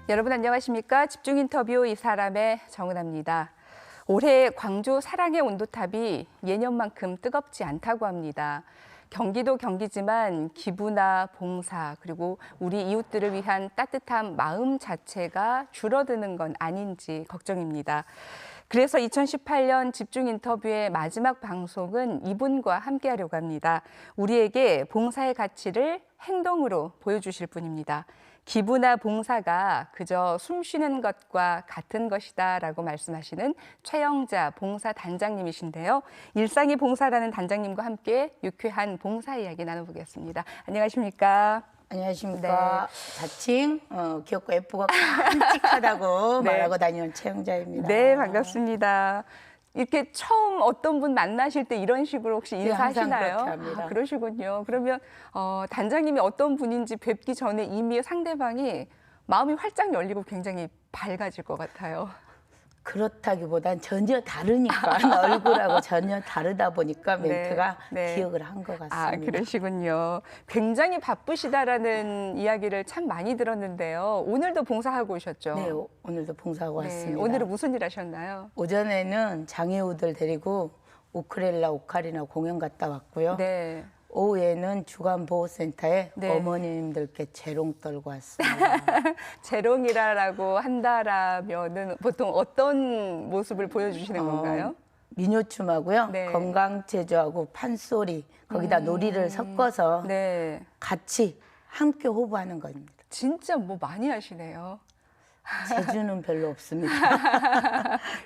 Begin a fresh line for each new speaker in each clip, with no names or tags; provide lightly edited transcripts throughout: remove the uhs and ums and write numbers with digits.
여러분 안녕하십니까? 집중 인터뷰 이 사람의 정은아입니다. 올해 광주 사랑의 온도탑이 예년만큼 뜨겁지 않다고 합니다. 경기도 경기지만 기부나 봉사 그리고 우리 이웃들을 위한 따뜻한 마음 자체가 줄어드는 건 아닌지 걱정입니다. 그래서 2018년 집중 인터뷰의 마지막 방송은 이분과 함께하려고 합니다. 우리에게 봉사의 가치를 행동으로 보여주실 분입니다. 기부나 봉사가 그저 숨 쉬는 것과 같은 것이다라고 말씀하시는 최영자 봉사단장님이신데요. 일상이 봉사라는 단장님과 함께 유쾌한 봉사 이야기 나눠보겠습니다. 안녕하십니까?
안녕하십니까. 자칭 귀엽고 예쁘고 깜찍하다고
네.
말하고 다니는 최영자입니다.
네, 반갑습니다. 이렇게 처음 어떤 분 만나실 때 이런 식으로 혹시
네, 항상
인사하시나요?
그렇게 합니다.
그러시군요. 그러면 단장님이 어떤 분인지 뵙기 전에 이미 상대방이 마음이 활짝 열리고 굉장히 밝아질 것 같아요.
그렇다기보단 전혀 다르니까 얼굴하고 전혀 다르다 보니까 멘트가
네.
기억을 한 것 같습니다.
아, 그러시군요. 굉장히 바쁘시다라는 이야기를 참 많이 들었는데요. 오늘도 봉사하고 오셨죠?
네, 오늘도 봉사하고
네,
왔습니다.
오늘은 무슨 일 하셨나요?
오전에는 장애우들 데리고 우크렐라 오카리나 공연 갔다 왔고요.
네.
오후에는 주간보호센터에
네.
어머님들께 재롱 떨고 왔습니다.
재롱이라고 한다라면은 보통 어떤 모습을 보여주시는 건가요?
민요춤하고요.
네.
건강체조하고 판소리, 거기다 놀이를 섞어서
네.
같이 함께 호흡하는 겁니다.
진짜 뭐 많이 하시네요.
재주는 별로 없습니다.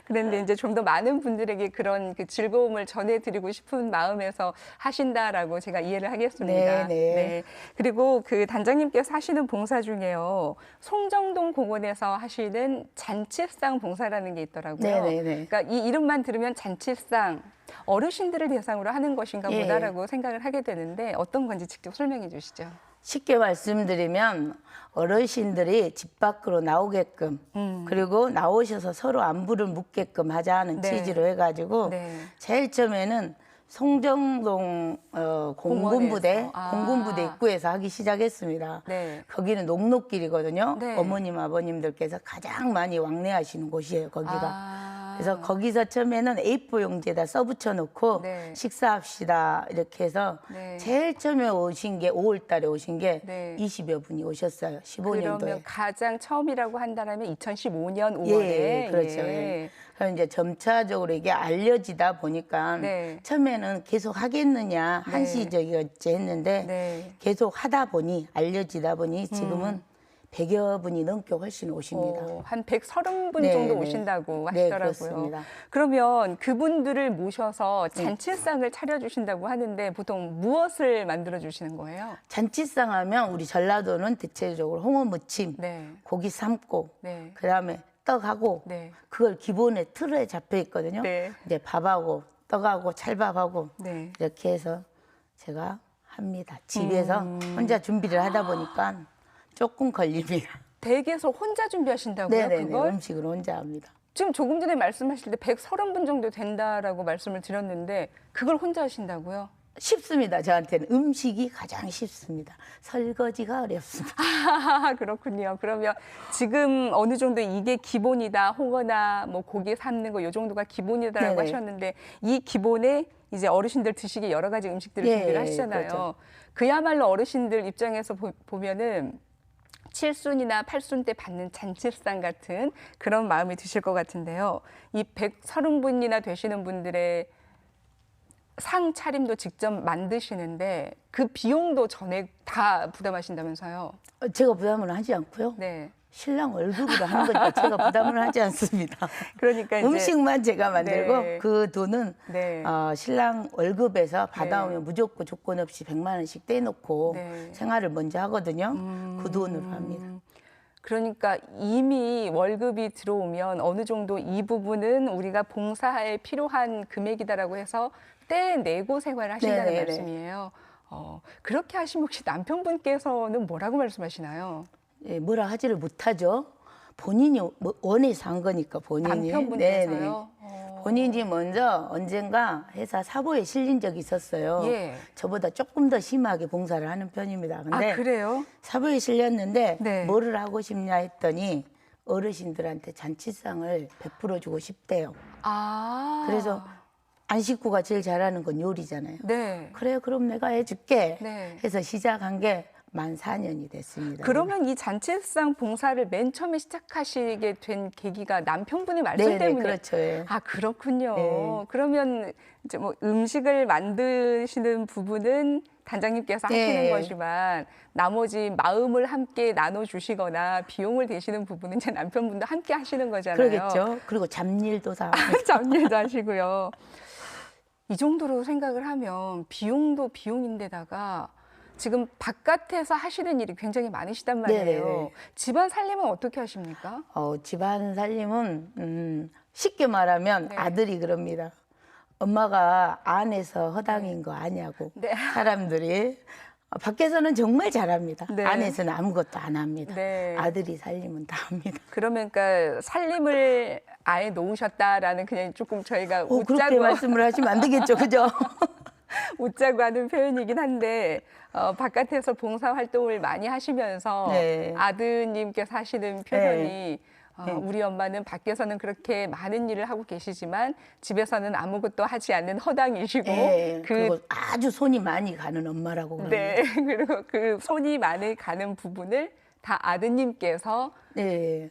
그런데 이제 좀 더 많은 분들에게 그런 그 즐거움을 전해드리고 싶은 마음에서 하신다라고 제가 이해를 하겠습니다.
네.
그리고 그 단장님께서 하시는 봉사 중에요. 송정동 공원에서 하시는 잔치상 봉사라는 게 있더라고요.
네.
그러니까 이 이름만 들으면 잔치상, 어르신들을 대상으로 하는 것인가
예.
보다라고 생각을 하게 되는데 어떤 건지 직접 설명해 주시죠.
쉽게 말씀드리면 어르신들이 집 밖으로 나오게끔 그리고 나오셔서 서로 안부를 묻게끔 하자는
네.
취지로 해가지고
네.
제일 처음에는 송정동 공군부대
아.
공군부대 입구에서 하기 시작했습니다.
네.
거기는 녹록길이거든요.
네.
어머님 아버님들께서 가장 많이 왕래하시는 곳이에요. 거기가.
아.
그래서 거기서 처음에는 A4 용지에다 써붙여 놓고
네.
식사합시다 이렇게 해서
네.
제일 처음에 오신 게 5월 달에 오신 게
네.
20여 분이 오셨어요.
그러면
15년도에.
가장 처음이라고 한다면 2015년 5월에
예, 그렇죠. 예. 그래서 이제 점차적으로 이게 알려지다 보니까
네.
처음에는 계속 하겠느냐
네.
한시적이었지 했는데
네.
계속 하다 보니 알려지다 보니 지금은 100여 분이 넘게 훨씬 오십니다.
한 130분
네,
정도
네.
오신다고
네,
하시더라고요.
그렇습니다.
그러면 그분들을 모셔서 잔치상을 차려주신다고 하는데 보통 무엇을 만들어 주시는 거예요?
잔치상 하면 우리 전라도는 대체적으로 홍어 무침,
네.
고기 삶고
네.
그다음에 떡하고
네.
그걸 기본에 틀에 잡혀 있거든요.
네.
이제 밥하고 떡하고 찰밥하고
네.
이렇게 해서 제가 합니다. 집에서 혼자 준비를 하다 보니까 조금 걸립니다.
댁에서 혼자 준비하신다고요?
네네네.
그걸?
음식을 혼자 합니다.
지금 조금 전에 말씀하실 때 130분 정도 된다라고 말씀을 드렸는데 그걸 혼자 하신다고요?
쉽습니다. 저한테는 음식이 가장 쉽습니다. 설거지가 어렵습니다.
아, 그렇군요. 그러면 지금 어느 정도 이게 기본이다, 홍어나 뭐 고기 삶는 거 요 정도가 기본이다라고
네네.
하셨는데 이 기본에 이제 어르신들 드시기 여러 가지 음식들을
예,
준비를 하시잖아요.
그렇죠.
그야말로 어르신들 입장에서 보면은 7순이나 8순 때 받는 잔치상 같은 그런 마음이 드실 것 같은데요. 이 130분이나 되시는 분들의 상 차림도 직접 만드시는데 그 비용도 전액 다 부담하신다면서요?
제가 부담을 하지 않고요.
네.
신랑 월급으로 하는 거니까 제가 부담을 하지 않습니다.
그러니까 이제
음식만 제가 만들고
네.
그 돈은
네.
신랑 월급에서 받아오면
네.
무조건 조건 없이 100만 원씩 떼놓고
네.
생활을 먼저 하거든요. 그 돈으로 합니다.
그러니까 이미 월급이 들어오면 어느 정도 이 부분은 우리가 봉사에 필요한 금액이다라고 해서 떼내고 생활을 하신다는
네네네.
말씀이에요. 그렇게 하시면 혹시 남편분께서는 뭐라고 말씀하시나요?
예, 뭐라 하지를 못하죠. 본인이 원해서 한 거니까 본인이.
남편분께서요?
본인이 먼저 언젠가 회사 사보에 실린 적이 있었어요.
예.
저보다 조금 더 심하게 봉사를 하는 편입니다. 근데
아, 그래요?
사보에 실렸는데
네.
뭐를 하고 싶냐 했더니 어르신들한테 잔치상을 베풀어주고 싶대요.
아.
그래서 안 식구가 제일 잘하는 건 요리잖아요.
네.
그래, 그럼 내가 해줄게.
네.
해서 시작한 게 만 4년이 됐습니다.
그러면 이 잔치상 봉사를 맨 처음에 시작하시게 된 계기가 남편분의 말씀
네네,
때문에.
그렇죠. 예.
아, 그렇군요.
네.
그러면 이제 뭐 음식을 만드시는 부분은 단장님께서
네.
하시는 거지만 나머지 마음을 함께 나눠주시거나 비용을 대시는 부분은 이제 남편분도 함께 하시는 거잖아요.
그러겠죠. 그리고 잡일도 다.
잡일도 하시고요. 이 정도로 생각을 하면 비용도 비용인데다가 지금 바깥에서 하시는 일이 굉장히 많으시단 말이에요.
네네네.
집안 살림은 어떻게 하십니까?
집안 살림은 쉽게 말하면
네.
아들이 그럽니다. 엄마가 안에서 허당인 거 아냐고.
네.
사람들이 밖에서는 정말 잘합니다.
네.
안에서는 아무것도 안 합니다.
네.
아들이 살림은 다 합니다.
그러면 그러니까 살림을 아예 놓으셨다라는 그냥 조금 저희가
그렇게
웃자고
말씀을 하시면 안 되겠죠, 그죠?
웃자고 하는 표현이긴 한데 바깥에서 봉사 활동을 많이 하시면서
네.
아드님께서 하시는 표현이
네.
우리 엄마는 밖에서는 그렇게 많은 일을 하고 계시지만 집에서는 아무것도 하지 않는 허당이시고
네, 그리고 아주 손이 많이 가는 엄마라고 그럽니다.
네, 그리고 그 손이 많이 가는 부분을 다 아드님께서
네.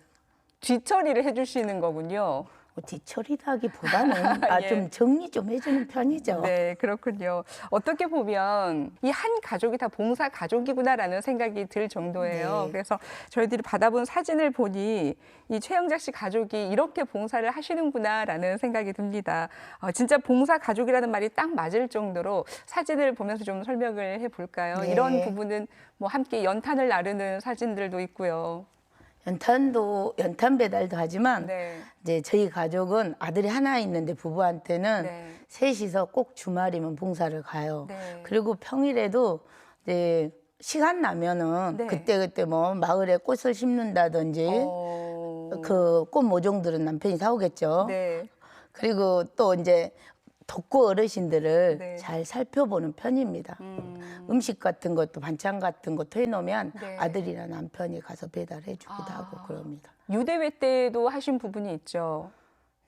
뒤처리를 해주시는 거군요.
뒤처리다기보다는
예.
좀 정리 좀 해주는 편이죠.
네, 그렇군요. 어떻게 보면 이 한 가족이 다 봉사 가족이구나라는 생각이 들 정도예요.
네.
그래서 저희들이 받아본 사진을 보니 이 최영작 씨 가족이 이렇게 봉사를 하시는구나라는 생각이 듭니다. 진짜 봉사 가족이라는 말이 딱 맞을 정도로 사진을 보면서 좀 설명을 해볼까요?
네.
이런 부분은 뭐 함께 연탄을 나르는 사진들도 있고요.
연탄 배달도 하지만
네.
이제 저희 가족은 아들이 하나 있는데 부부한테는
네.
셋이서 꼭 주말이면 봉사를 가요.
네.
그리고 평일에도 이제 시간 나면은
네.
그때 뭐 마을에 꽃을 심는다든지 그 꽃 모종들은 남편이 사오겠죠.
네.
그리고 또 이제 덕고 어르신들을
네.
잘 살펴보는 편입니다. 음식 같은 것도 반찬 같은 거 해놓으면
네.
아들이나 남편이 가서 배달해주기도
아.
하고 그럽니다.
유대회 때도 하신 부분이 있죠.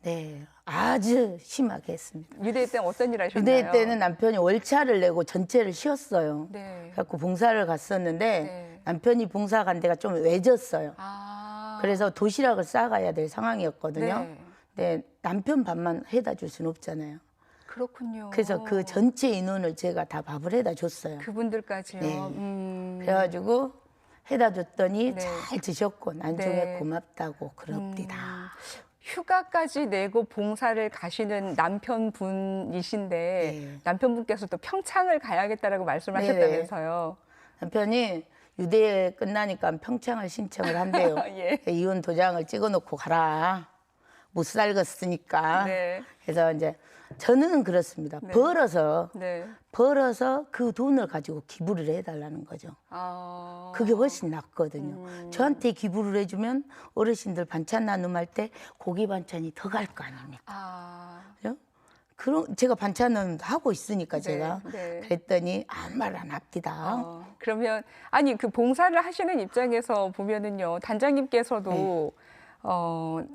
네, 아주 심하게 했습니다.
유대회 때는 어떤 일 하셨나요?
유대 때는 남편이 월차를 내고 전체를 쉬었어요.
네.
그래갖고 봉사를 갔었는데
네.
남편이 봉사 간 데가 좀 외졌어요.
아.
그래서 도시락을 싸가야 될 상황이었거든요.
네.
근데 남편 밥만 해다 줄 수는 없잖아요.
그렇군요.
그래서 그 전체 인원을 제가 다 밥을 해다 줬어요.
그분들까지요.
네. 그래가지고 해다 줬더니
네.
잘 드셨고 나중에
네.
고맙다고 그럽니다.
휴가까지 내고 봉사를 가시는 남편분이신데
네.
남편분께서 또 평창을 가야겠다라고 말씀을
네네.
하셨다면서요.
남편이 유대 끝나니까 평창을 신청을 한대요.
예.
이혼 도장을 찍어놓고 가라. 못 살겠으니까.
네.
그래서 이제 저는 그렇습니다.
네.
벌어서
네.
그 돈을 가지고 기부를 해달라는 거죠.
아.
그게 훨씬 낫거든요. 저한테 기부를 해주면 어르신들 반찬 나눔할 때 고기 반찬이 더 갈 거 아닙니까?
아.
그죠? 그럼 제가 반찬은 하고 있으니까
네,
제가
네.
그랬더니 아무 말 안 합니다.
그러면 아니 그 봉사를 하시는 입장에서 보면은요 단장님께서도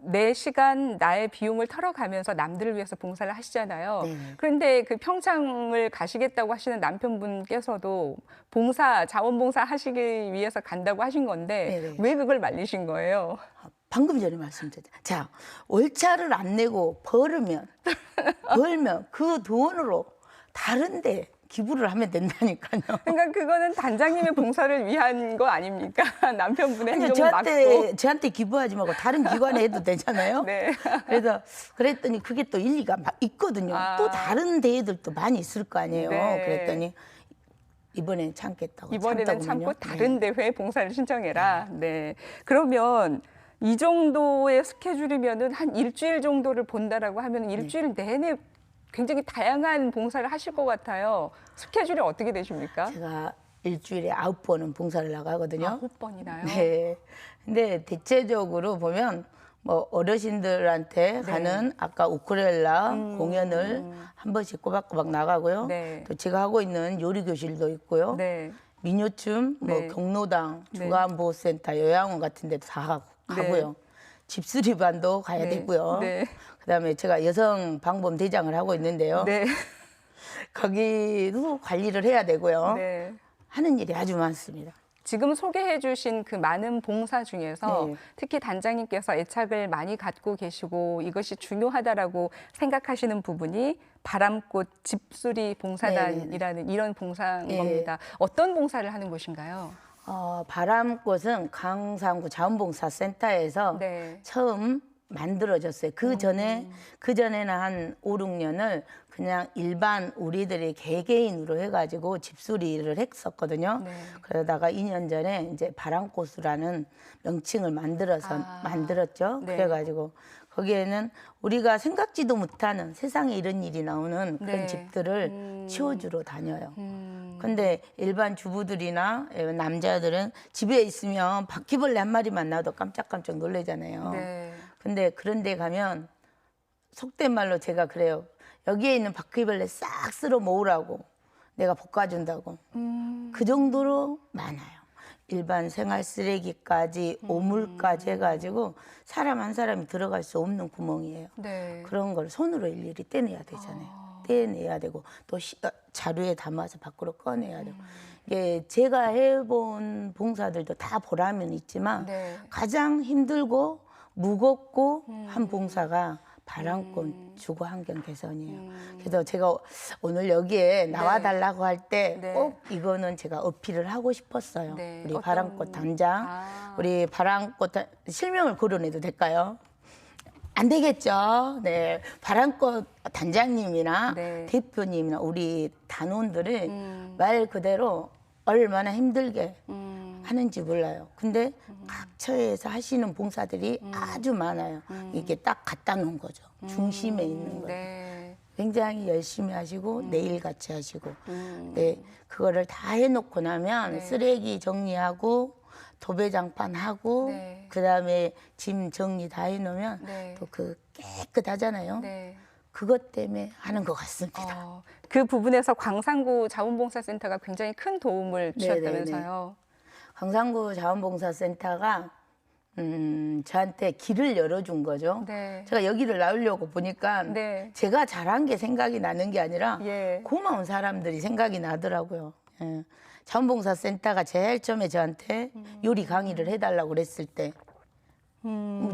내 시간 나의 비용을 털어가면서 남들을 위해서 봉사를 하시잖아요.
네.
그런데 그 평창을 가시겠다고 하시는 남편분께서도 봉사 자원봉사 하시기 위해서 간다고 하신 건데
네네.
왜 그걸 말리신 거예요?
방금 전에 말씀드렸죠. 자, 월차를 안 내고 벌면 그 돈으로 다른데 기부를 하면 된다니까요.
그러니까 그거는 단장님의 봉사를 위한 거 아닙니까? 남편분의 행동을 막고.
저한테 기부하지 말고 다른 기관에 해도 되잖아요.
네.
그래서 그랬더니 그게 또 일리가 있거든요.
아.
또 다른 데에들도 많이 있을 거 아니에요.
네.
그랬더니 이번엔 참겠다고
이번에는
참다군요.
참고 다른 대회에 봉사를 신청해라. 네. 그러면 이 정도의 스케줄이면은 한 일주일 정도를 본다라고 하면 일주일 내내 굉장히 다양한 봉사를 하실 것 같아요. 스케줄이 어떻게 되십니까?
제가 일주일에 9번은 봉사를 나가거든요.
9번이나요?
네. 근데 대체적으로 보면 뭐 어르신들한테 가는 아까 우쿨렐라 공연을 한 번씩 꼬박꼬박 나가고요.
네.
또 제가 하고 있는 요리 교실도 있고요.
네.
민요춤, 뭐
네.
경로당,
네.
주간보호센터, 요양원 같은 데도 다 가고요. 집수리반도 가야
네.
되고요.
네.
그다음에 제가 여성 방범 대장을 하고 있는데요.
네.
거기도 관리를 해야 되고요.
네.
하는 일이 아주 많습니다.
지금 소개해 주신 그 많은 봉사 중에서
네.
특히 단장님께서 애착을 많이 갖고 계시고 이것이 중요하다라고 생각하시는 부분이 바람꽃 집수리 봉사단이라는 이런 봉사인
네.
겁니다. 어떤 봉사를 하는 곳인가요?
바람꽃은 강상구 자원봉사센터에서
네.
처음 만들어졌어요. 그 전에는 한 5, 6년을 그냥 일반 우리들이 개개인으로 해가지고 집수리를 했었거든요.
네.
그러다가 2년 전에 이제 바람꽃이라는 명칭을 만들었죠.
네.
그래가지고 거기에는 우리가 생각지도 못하는 세상에 이런 일이 나오는 그런
네.
집들을 치워주러 다녀요.
음.
근데 일반 주부들이나 남자들은 집에 있으면 바퀴벌레 한 마리만 나도 깜짝깜짝 놀라잖아요.
네.
근데 그런 데 가면 속된 말로 제가 그래요. 여기에 있는 바퀴벌레 싹 쓸어 모으라고 내가 볶아준다고. 그 정도로 많아요. 일반 생활 쓰레기까지 오물까지 해가지고 사람 한 사람이 들어갈 수 없는 구멍이에요.
네.
그런 걸 손으로 일일이 떼내야 되잖아요. 떼내야 되고 또 자루에 담아서 밖으로 꺼내야 되고. 이게 제가 해본 봉사들도 다 보람은 있지만
네.
가장 힘들고 무겁고 한 봉사가 바람꽃 주거 환경 개선이에요. 그래서 제가 오늘 여기에 나와달라고 할 때
네.
꼭 이거는 제가 어필을 하고 싶었어요.
네.
우리
어떤-
바람꽃 단장,
아.
우리 바람꽃 실명을 거론해도 될까요? 안 되겠죠. 네, 바람꽃 단장님이나
네.
대표님이나 우리 단원들이 말 그대로 얼마나 힘들게 하는지 몰라요. 근데 각 처에서 하시는 봉사들이 아주 많아요. 이게 딱 갖다 놓은 거죠. 중심에 있는 거예요.
네.
굉장히 열심히 하시고 내일같이 하시고 네, 그거를 다 해놓고 나면
네.
쓰레기 정리하고 도배장판하고
네.
그다음에 짐 정리 다 해놓으면
네.
또 그 깨끗하잖아요.
네.
그것 때문에 하는 것 같습니다.
그 부분에서 광산구 자원봉사센터가 굉장히 큰 도움을
네네네.
주셨다면서요.
광산구 자원봉사센터가 저한테 길을 열어준 거죠.
네.
제가 여기를 나오려고 보니까
네.
제가 잘한 게 생각이 나는 게 아니라
예.
고마운 사람들이 생각이 나더라고요. 예. 자원봉사센터가 제일 처음에 저한테 요리 강의를 해달라고 그랬을 때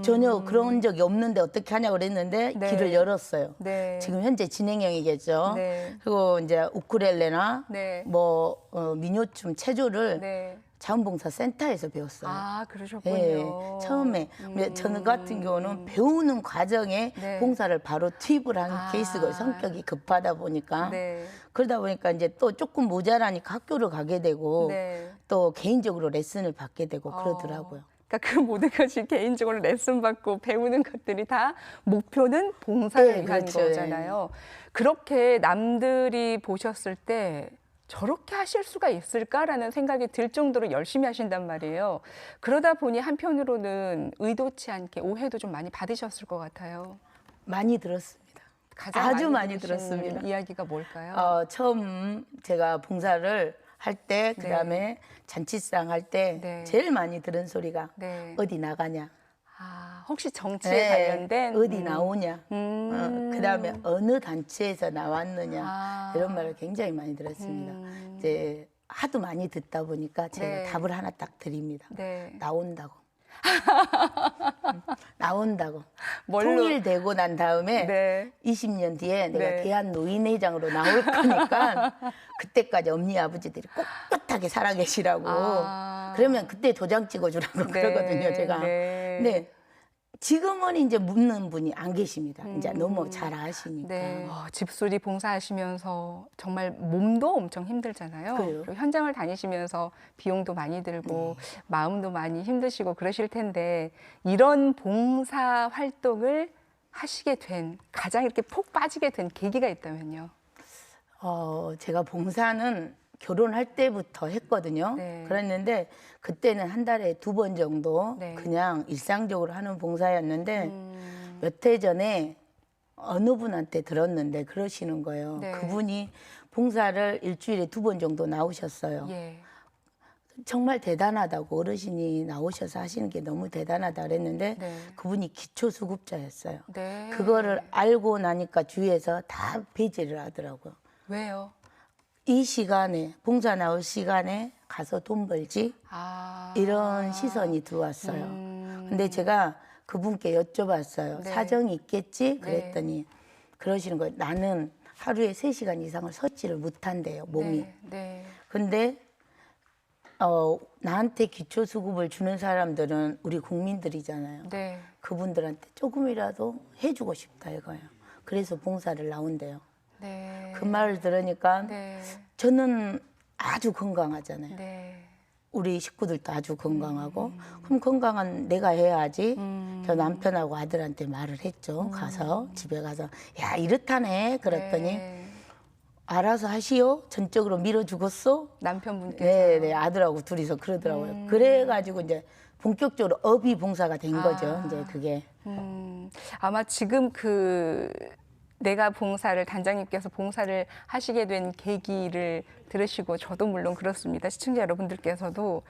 전혀 그런 적이 없는데 어떻게 하냐고 그랬는데
네.
길을 열었어요.
네.
지금 현재 진행형이겠죠.
네.
그리고 이제 우쿨렐레나
네.
뭐 민요춤, 체조를
네.
자원봉사센터에서 배웠어요.
아, 그러셨군요.
예, 처음에 저는 같은 경우는 배우는 과정에
네.
봉사를 바로 투입을 한
아.
케이스고 성격이 급하다 보니까
네.
그러다 보니까 이제 또 조금 모자라니까 학교를 가게 되고
네.
또 개인적으로 레슨을 받게 되고 그러더라고요.
그러니까 그 모든 것이 개인적으로 레슨 받고 배우는 것들이 다 목표는 봉사를
네,
위한
그렇죠.
거잖아요. 그렇게 남들이 보셨을 때 저렇게 하실 수가 있을까라는 생각이 들 정도로 열심히 하신단 말이에요. 그러다 보니 한편으로는 의도치 않게 오해도 좀 많이 받으셨을 것 같아요.
많이 들었습니다.
가장
아주 많이
들으신
들었습니다.
이야기가 뭘까요?
처음 제가 봉사를 할 때, 그 다음에 잔치상 할 때
네.
제일 많이 들은 소리가
네.
어디 나가냐,
아, 혹시 정치에
네,
관련된
어디 나오냐, 그 다음에 어느 단체에서 나왔느냐
아.
이런 말을 굉장히 많이 들었습니다. 이제 하도 많이 듣다 보니까 제가
네.
답을 하나 딱 드립니다.
네.
나온다고. 나온다고.
뭘로?
통일되고 난 다음에
네.
20년 뒤에 내가
네.
대한노인회장으로 나올 거니까 그때까지 엄니 아버지들이 꼿꼿하게 살아계시라고.
아.
그러면 그때 도장 찍어주라고 그러거든요, 제가.
네.
근데 지금은 이제 묻는 분이 안 계십니다. 이제 너무 잘 아시니까.
네. 집수리 봉사하시면서 정말 몸도 엄청 힘들잖아요.
그래요.
그리고 현장을 다니시면서 비용도 많이 들고 마음도 많이 힘드시고 그러실 텐데 이런 봉사 활동을 하시게 된 가장 이렇게 푹 빠지게 된 계기가 있다면요.
제가 봉사는 결혼할 때부터 했거든요.
네.
그랬는데 그때는 한 달에 2번 정도
네.
그냥 일상적으로 하는 봉사였는데 몇 해 전에 어느 분한테 들었는데 그러시는 거예요.
네.
그분이 봉사를 일주일에 2번 정도 나오셨어요.
예.
정말 대단하다고 어르신이 나오셔서 하시는 게 너무 대단하다 그랬는데
네.
그분이 기초수급자였어요.
네.
그거를 알고 나니까 주위에서 다 배제를 하더라고요.
왜요?
이 시간에 봉사 나올 시간에 가서 돈 벌지
아.
이런 시선이 들어왔어요. 근데 제가 그분께 여쭤봤어요.
네.
사정이 있겠지? 그랬더니 그러시는 거예요. 나는 하루에 3시간 이상을 섰지를 못한대요, 몸이.
네. 네.
근데 나한테 기초수급을 주는 사람들은 우리 국민들이잖아요.
네.
그분들한테 조금이라도 해주고 싶다 이거예요. 그래서 봉사를 나온대요.
네.
그 말을 들으니까
네.
저는 아주 건강하잖아요.
네.
우리 식구들도 아주 건강하고 그럼 건강한 내가 해야지. 저 남편하고 아들한테 말을 했죠. 가서 집에 가서 야 이렇다네 그랬더니
네.
알아서 하시오. 전적으로 밀어주겠어.
남편분께서.
네, 아들하고 둘이서 그러더라고요. 그래가지고 이제 본격적으로 어비 봉사가 된 거죠. 이제 그게.
아마 지금 내가 봉사를, 단장님께서 봉사를 하시게 된 계기를 들으시고, 저도 물론 그렇습니다. 시청자 여러분들께서도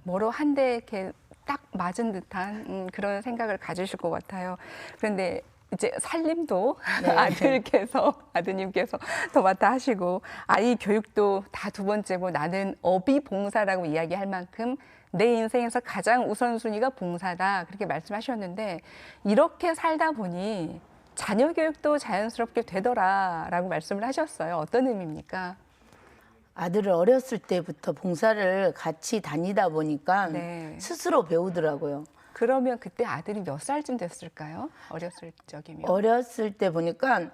뭐로 한 대 이렇게 딱 맞은 듯한 그런 생각을 가지실 것 같아요. 그런데 이제 살림도
네.
아드님께서 더 맡아 하시고, 아이 교육도 다 두 번째고, 나는 어비 봉사라고 이야기할 만큼 내 인생에서 가장 우선순위가 봉사다, 그렇게 말씀하셨는데, 이렇게 살다 보니 자녀 교육도 자연스럽게 되더라라고 말씀을 하셨어요. 어떤 의미입니까?
아들을 어렸을 때부터 봉사를 같이 다니다 보니까
네.
스스로 배우더라고요.
그러면 그때 아들이 몇 살쯤 됐을까요? 어렸을 적이면.
어렸을 때 보니까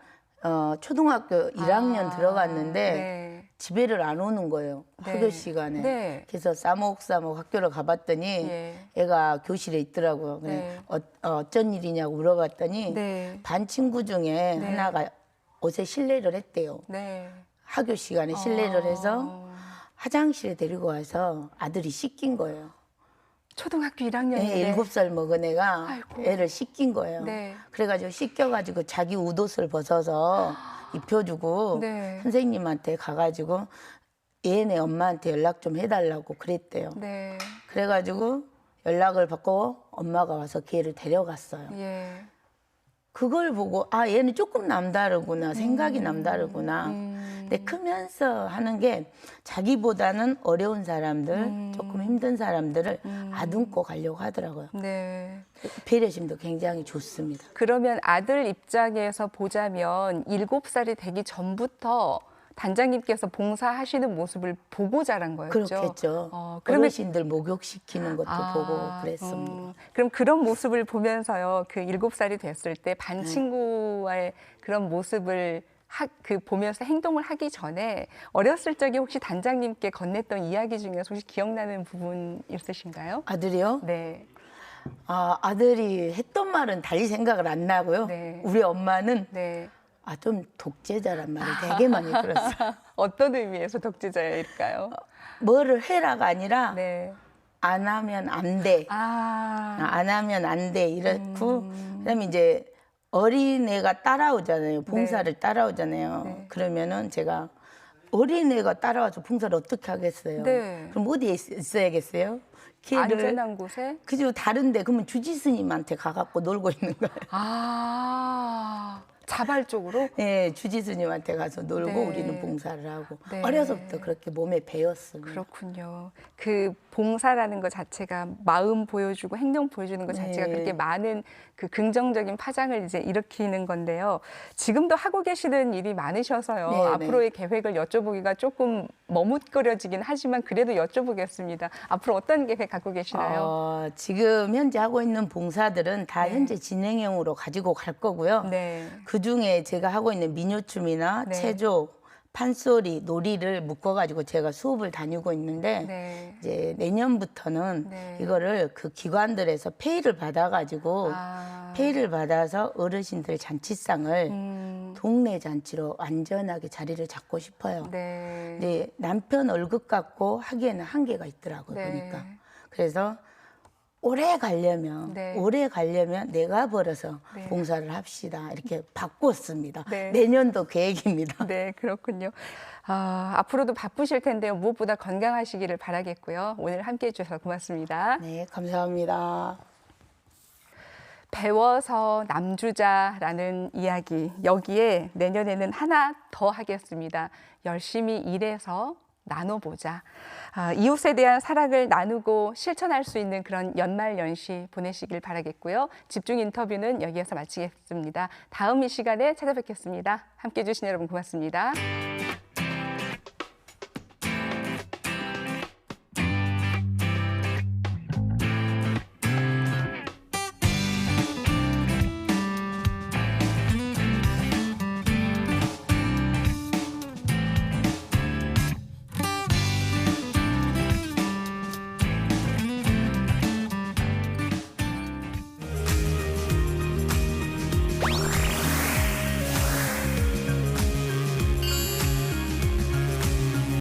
초등학교 1학년 들어갔는데
네.
집에를 안 오는 거예요.
네.
학교 시간에.
네.
그래서 싸먹 학교를 가봤더니
예.
애가 교실에 있더라고요. 그래
네.
어쩐 일이냐고 물어봤더니
네.
반 친구 중에
네.
하나가 옷에 실례를 했대요.
네.
학교 시간에 실례를 해서 화장실에 데리고 와서 아들이 씻긴 거예요.
초등학교 1학년인데.
네, 7살 먹은 애가
아이고.
애를 씻긴 거예요.
네.
그래가지고 씻겨가지고 자기 웃옷을 벗어서 입혀주고
네.
선생님한테 가가지고 얘네 엄마한테 연락 좀 해달라고 그랬대요.
네.
그래가지고 연락을 받고 엄마가 와서 걔를 데려갔어요.
예.
그걸 보고 아 얘는 조금 남다르구나 생각이 남다르구나. 근데 크면서 하는 게 자기보다는 어려운 사람들 조금 힘든 사람들을 아듬고 가려고 하더라고요.
네.
배려심도 굉장히 좋습니다.
그러면 아들 입장에서 보자면 7살이 되기 전부터 단장님께서 봉사하시는 모습을 보고 자란 거였죠.
그렇겠죠.
그러면
어르신들 목욕시키는 것도 보고 그랬습니다.
그럼 그런 모습을 보면서요, 그 7살이 됐을 때 반 친구와의 그런 모습을 보면서 행동을 하기 전에 어렸을 적에 혹시 단장님께 건넸던 이야기 중에서 혹시 기억나는 부분 있으신가요?
아들이요?
네.
아들이 했던 말은 달리 생각을 안 나고요.
네.
우리 엄마는
네.
좀 독재자란 말을 되게 많이 들었어요.
어떤 의미에서 독재자일까요?
뭐를 해라가 아니라
네.
안 하면 안 돼. 안 하면 안 돼. 이렇고 그다음에 이제 어린애가 따라오잖아요. 봉사를 따라오잖아요.
네.
그러면은 제가 어린애가 따라와서 봉사를 어떻게 하겠어요?
네.
그럼 어디에 있어야겠어요? 걔를
안전한 곳에?
그죠 다른데 그러면 주지스님한테 가갖고 놀고 있는 거예요.
자발적으로?
네, 주지스님한테 가서 놀고
네.
우리는 봉사를 하고
네.
어려서부터 그렇게 몸에 배웠습니다.
그렇군요. 그 봉사라는 것 자체가 마음 보여주고 행동 보여주는 것 자체가
네.
그렇게 많은 그 긍정적인 파장을 이제 일으키는 건데요. 지금도 하고 계시는 일이 많으셔서요.
네,
앞으로의 계획을 여쭤보기가 조금 머뭇거려지긴 하지만 그래도 여쭤보겠습니다. 앞으로 어떤 계획 갖고 계시나요?
지금 현재 하고 있는 봉사들은 다
네.
현재 진행형으로 가지고 갈 거고요.
네.
그 중에 제가 하고 있는 민요춤이나
네.
체조, 판소리, 놀이를 묶어가지고 제가 수업을 다니고 있는데
네.
이제 내년부터는
네.
이거를 그 기관들에서 페이를 받아가지고 페이를 받아서 어르신들 잔치상을 동네 잔치로 안전하게 자리를 잡고 싶어요.
네.
근데 남편 월급 갖고 하기에는 한계가 있더라고요.
네.
보니까. 그래서 오래 가려면
네.
오래 가려면 내가 벌어서
네.
봉사를 합시다. 이렇게 바꿨습니다.
네.
내년도 계획입니다.
네, 그렇군요. 앞으로도 바쁘실 텐데요. 무엇보다 건강하시기를 바라겠고요. 오늘 함께해 주셔서 고맙습니다.
네, 감사합니다.
배워서 남주자라는 이야기, 여기에 내년에는 하나 더 하겠습니다. 열심히 일해서 나눠보자. 이웃에 대한 사랑을 나누고 실천할 수 있는 그런 연말연시 보내시길 바라겠고요. 집중 인터뷰는 여기에서 마치겠습니다. 다음 이 시간에 찾아뵙겠습니다. 함께해 주신 여러분 고맙습니다.